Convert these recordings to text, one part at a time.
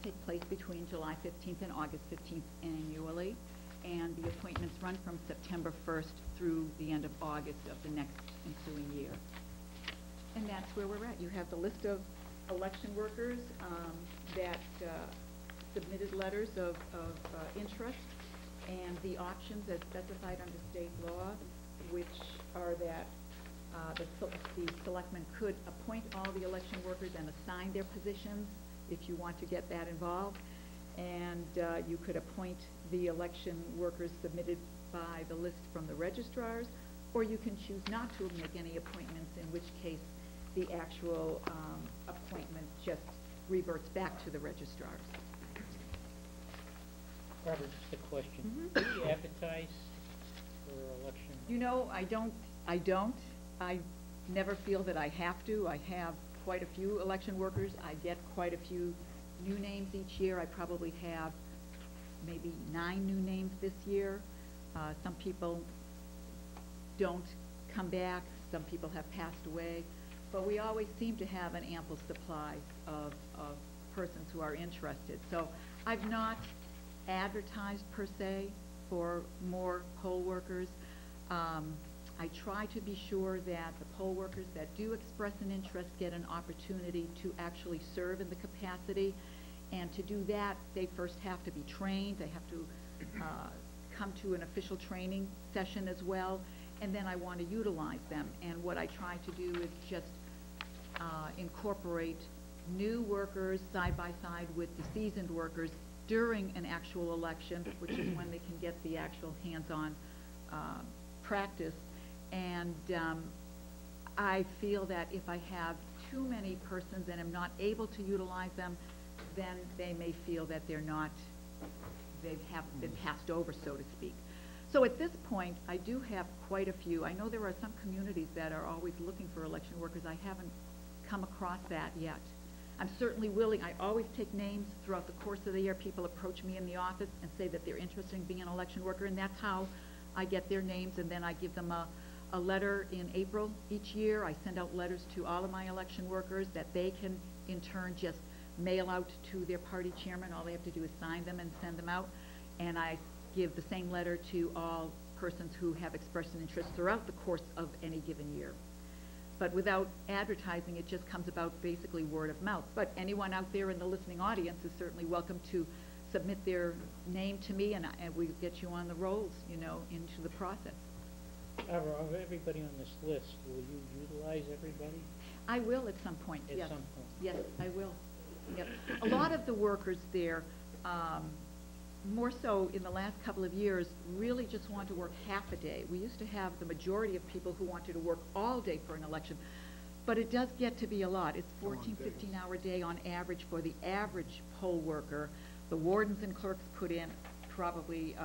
take place between July 15th and August 15th annually, and the appointments run from September 1st through the end of August of the next ensuing year. And that's where we're at. You have the list of election workers that submitted letters of interest, and the options as specified under state law, which are that the selectmen could appoint all the election workers and assign their positions if you want to get that involved, and you could appoint the election workers submitted by the list from the registrars, or you can choose not to make any appointments, in which case the actual appointment just reverts back to the registrars. Barbara, just a question. Mm-hmm. Do you advertise for election? You know, I don't. I never feel that I have to. I have quite a few election workers. I get quite a few new names each year. I probably have maybe 9 new names this year. Some people don't come back. Some people have passed away. But we always seem to have an ample supply of persons who are interested. So I've not advertised per se for more poll workers. I try to be sure that the poll workers that do express an interest get an opportunity to actually serve in the capacity. And to do that, they first have to be trained. They have to come to an official training session as well. And then I want to utilize them. And what I try to do is just incorporate new workers side by side with the seasoned workers during an actual election, which is when they can get the actual hands-on practice. And I feel that if I have too many persons and am not able to utilize them, then they may feel that they have been passed over, so to speak. So at this point, I do have quite a few. I know there are some communities that are always looking for election workers. I haven't come across that yet. I'm certainly willing. I always take names throughout the course of the year. People approach me in the office and say that they're interested in being an election worker, and that's how I get their names, and then I give them a letter in April each year. I send out letters to all of my election workers that they can in turn just mail out to their party chairman. All they have to do is sign them and send them out. And I give the same letter to all persons who have expressed an interest throughout the course of any given year. But without advertising, it just comes about basically word of mouth. But anyone out there in the listening audience is certainly welcome to submit their name to me, and we get you on the rolls, you know, into the process. Barbara, of everybody on this list, will you utilize everybody? I will at some point, yes. At some point. Yes, I will. Yep. A lot of the workers there, more so in the last couple of years, really just want to work half a day. We used to have the majority of people who wanted to work all day for an election, but it does get to be a lot. It's 14, 15-hour day on average for the average poll worker. The wardens and clerks put in probably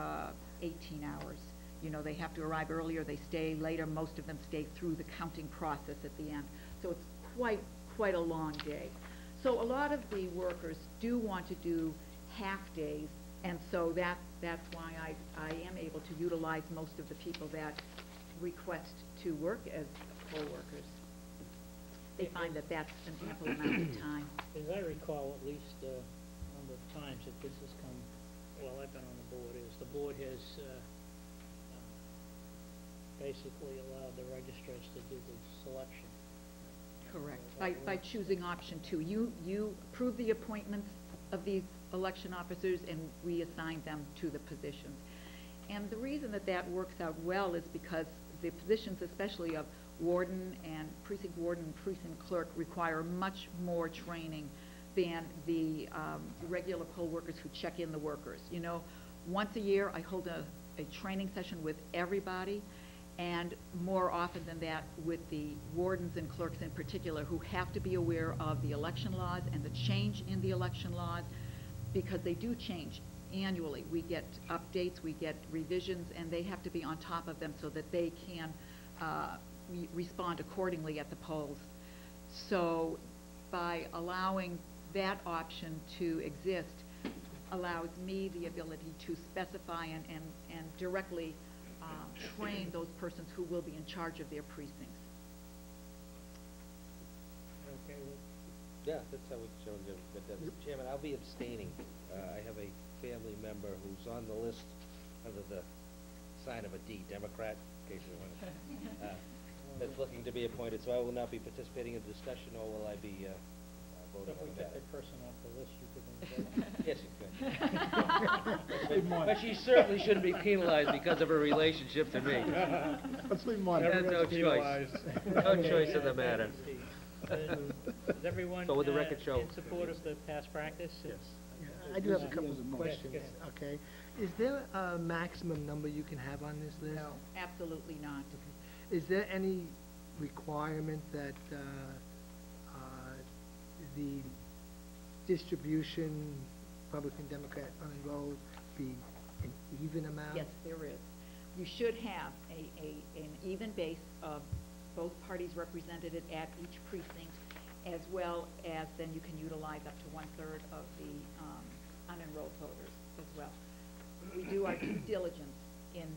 18 hours. You know, they have to arrive earlier, they stay later. Most of them stay through the counting process at the end. So it's quite a long day. So a lot of the workers do want to do half days, and so that's why I am able to utilize most of the people that request to work as poll workers. They find that that's an ample amount of time. As I recall, at least a number of times that this has come, while I've been on the board, is the board has basically allowed the registrars to do the selection. Correct. By choosing option 2. You approve the appointments of these election officers, and we assign them to the positions. And the reason that works out well is because the positions, especially of warden and precinct clerk, require much more training than the regular poll workers who check in the workers. You know, once a year I hold a training session with everybody, and more often than that with the wardens and clerks in particular, who have to be aware of the election laws and the change in the election laws, because they do change annually. We get updates, we get revisions, and they have to be on top of them so that they can respond accordingly at the polls. So by allowing that option to exist allows me the ability to specify and directly train those persons who will be in charge of their precincts. Okay, well, Yeah, that's how it's shown, but, Mr. Chairman, I'll be abstaining. I have a family member who's on the list under the sign of a D, Democrat, in case you want to, that's looking to be appointed, so I will not be participating in the discussion, or will I be, voting If on we that. took the person off the list, you could then vote. Yes, you could. But she certainly shouldn't be penalized because of her relationship to me. Let's leave them on. There's no choice. No choice in the matter. Is everyone So would the record show? in support of the past practice? Yes. I do have a couple Yes, of yes. questions, Yes. okay? Is there a maximum number you can have on this list? No, absolutely not. Is there any requirement that the distribution, Republican, Democrat, unenrolled, be an even amount? Yes, there is. You should have an even base of both parties represented at each precinct, as well as then you can utilize up to 1/3 of the unenrolled voters as well. We do our due diligence in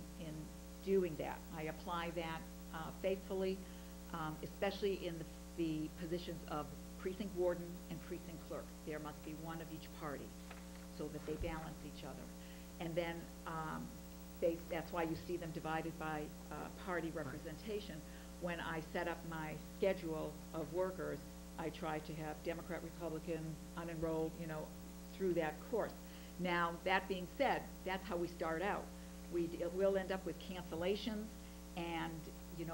doing that. I apply that faithfully, especially in the positions of precinct warden and precinct clerk. There must be one of each party so that they balance each other. And then that's why you see them divided by party representation. When I set up my schedule of workers, I try to have Democrat, Republican, unenrolled, through that course. Now, that being said, that's how we start out. We'll end up with cancellations, and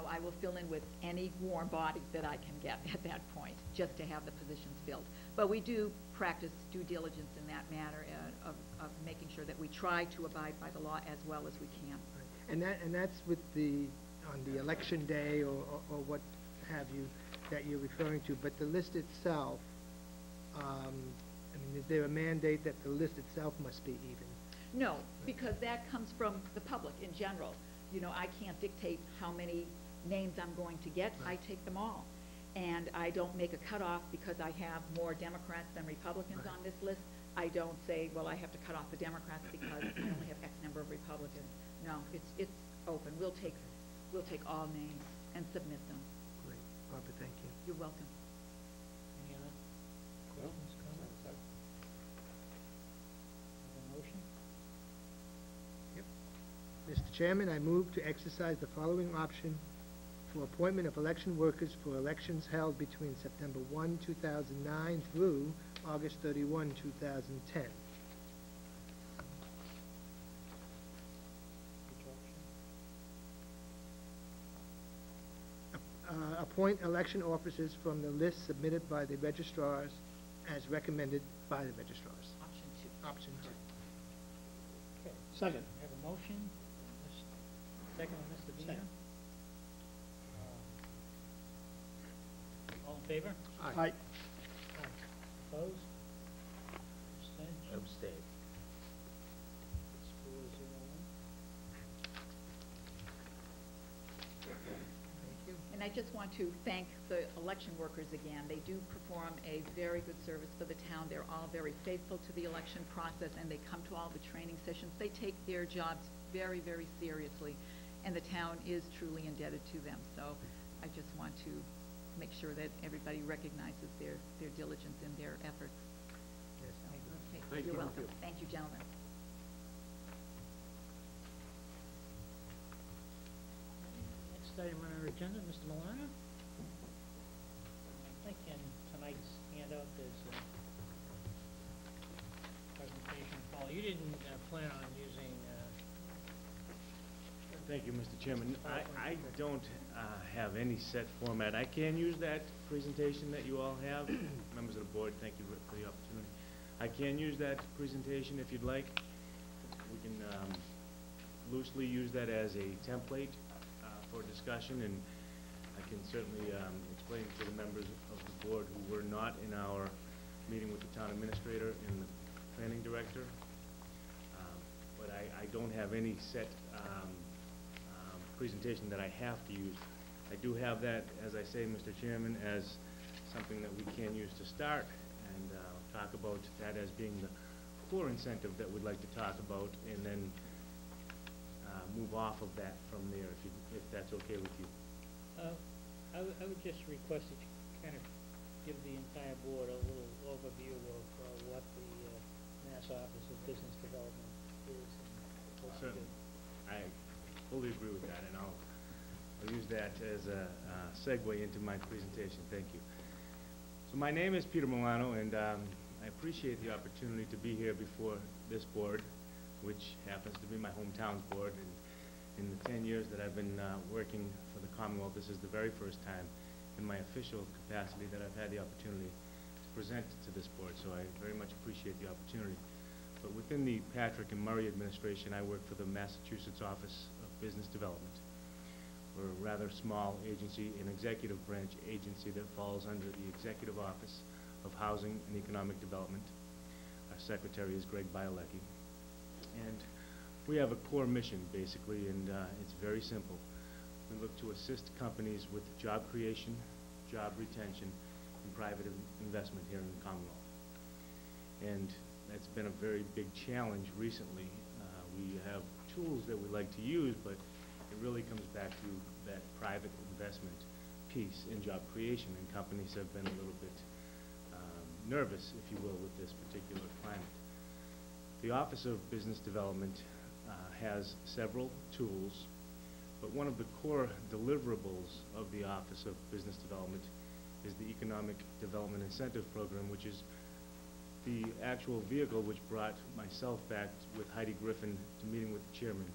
I will fill in with any warm bodies that I can get at that point, just to have the positions filled. But we do practice due diligence in that matter of making sure that we try to abide by the law as well as we can. Right. And that's with on the election day or what have you that you're referring to, but the list itself, is there a mandate that the list itself must be even? No, because that comes from the public in general. I can't dictate how many names I'm going to get. Right. I take them all. And I don't make a cutoff because I have more Democrats than Republicans Right. on this list. I don't say, well, I have to cut off the Democrats because I only have X number of Republicans. No, it's open. We'll take all names and submit them. Great, Barbara, thank you. You're welcome. Any other questions, comments? Have a motion? Mr. Chairman, I move to exercise the following option for appointment of election workers for elections held between September 1, 2009 through August 31, 2010. Which option? Appoint election officers from the list submitted by the registrars as recommended by the registrars. Option 2. Option 2. Okay. Second. I have a motion, second by Mr. Vina. Second. All in favor? Aye. Opposed? Abstentions? Abstain. 4-0-1. Thank you. And I just want to thank the election workers again. They do perform a very good service for the town. They're all very faithful to the election process, and they come to all the training sessions. They take their jobs very, very seriously, and the town is truly indebted to them. So I just want to make sure that everybody recognizes their diligence and their efforts. Yes, So, thank you. okay, Thank you're you. welcome. Thank you, gentlemen. Next item on our agenda, Mr. Milano. I think in tonight's handout there's a presentation. Paul, you didn't plan on using, Thank you, Mr. Chairman. I don't have any set format. I can use that presentation that you all have. Members of the board, thank you for the opportunity. I can use that presentation if you'd like. We can loosely use that as a template for discussion, and I can certainly explain to the members of the board who were not in our meeting with the town administrator and the planning director. But I don't have any set presentation that I have to use. I do have that, as I say, Mr. Chairman, as something that we can use to start, and talk about that as being the core incentive that we'd like to talk about, and then move off of that from there, if that's okay with you. I would just request that you kind of give the entire board a little overview of what the Mass Office of Business Development is and what we do. Certainly. I fully agree with that, and I'll use that as a segue into my presentation. Thank you. So my name is Peter Milano, and I appreciate the opportunity to be here before this board, which happens to be my hometown's board. And in the 10 years that I've been working for the Commonwealth, this is the very first time in my official capacity that I've had the opportunity to present to this board, so I very much appreciate the opportunity. But within the Patrick and Murray administration, I work for the Massachusetts Office of Business Development. We're a rather small agency, an executive branch agency that falls under the Executive Office of Housing and Economic Development. Our secretary is Greg Bielecki. And we have a core mission, basically, and it's very simple. We look to assist companies with job creation, job retention, and private investment here in the Commonwealth. And that's been a very big challenge recently. We have tools that we like to use, but it really comes back to that private investment piece in job creation, and companies have been a little bit nervous, if you will, with this particular climate. The Office of Business Development has several tools, but one of the core deliverables of the Office of Business Development is the Economic Development Incentive Program, which is the actual vehicle which brought myself back with Heidi Griffin to meeting with the chairman,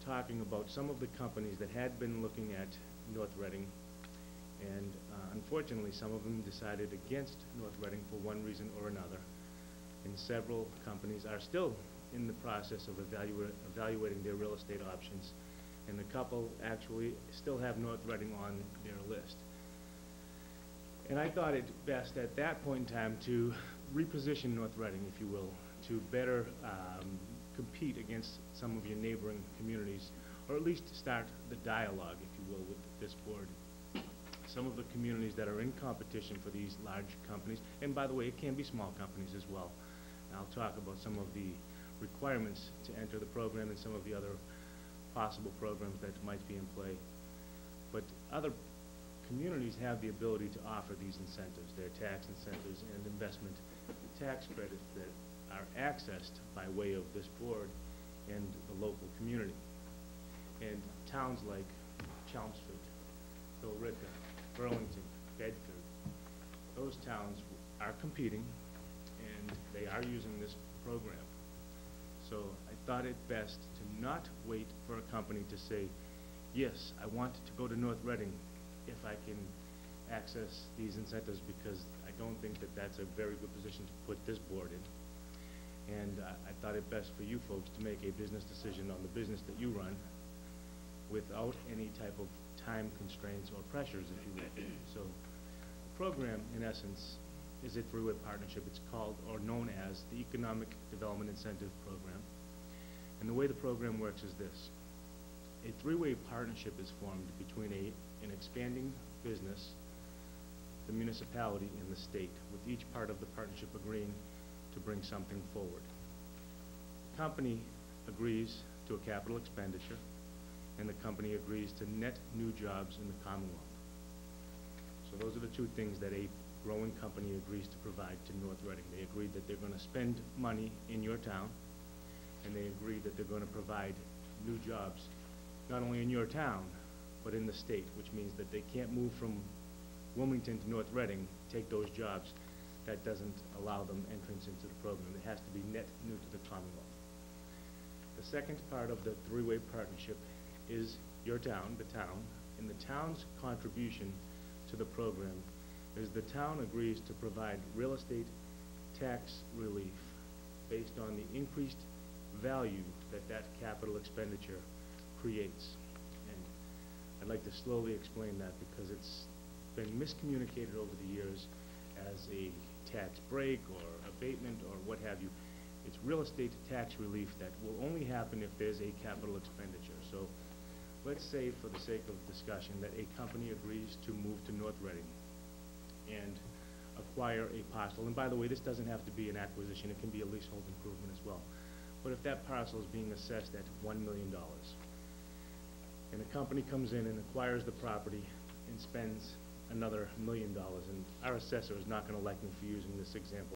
talking about some of the companies that had been looking at North Reading, and unfortunately some of them decided against North Reading for one reason or another, and several companies are still in the process of evaluating their real estate options, and a couple actually still have North Reading on their list. And I thought it best at that point in time to reposition North Reading, if you will, to better compete against some of your neighboring communities, or at least start the dialogue, if you will, with this board. Some of the communities that are in competition for these large companies, and by the way, it can be small companies as well. And I'll talk about some of the requirements to enter the program and some of the other possible programs that might be in play. But other communities have the ability to offer these incentives. They're tax incentives and investment tax credits that are accessed by way of this board and the local community. And towns like Chelmsford, Billerica, Burlington, Bedford, those towns are competing and they are using this program. So I thought it best to not wait for a company to say, yes, I want to go to North Reading if I can access these incentives, because I don't think that that's a very good position to put this board in. And I thought it best for you folks to make a business decision on the business that you run without any type of time constraints or pressures, if you will. So the program, in essence, is a three-way partnership. It's called, or known as, the Economic Development Incentive Program. And the way the program works is this. A three-way partnership is formed between an expanding business, the municipality, and the state, with each part of the partnership agreeing to bring something forward. The company agrees to a capital expenditure, and the company agrees to net new jobs in the Commonwealth. So those are the two things that a growing company agrees to provide to North Reading. They agree that they're going to spend money in your town, and they agree that they're going to provide new jobs, not only in your town, but in the state, which means that they can't move from Wilmington to North Reading, take those jobs. That doesn't allow them entrance into the program. It has to be net new to the Commonwealth. The second part of the three-way partnership is your town, the town, and the town's contribution to the program is the town agrees to provide real estate tax relief based on the increased value that that capital expenditure creates. And I'd like to slowly explain that because it's been miscommunicated over the years as a tax break or abatement or what have you. It's real estate tax relief that will only happen if there's a capital expenditure. So let's say, for the sake of discussion, that a company agrees to move to North Reading and acquire a parcel. And by the way, this doesn't have to be an acquisition. It can be a leasehold improvement as well. But if that parcel is being assessed at $1 million, and a company comes in and acquires the property and spends another $1 million, and our assessor is not gonna like me for using this example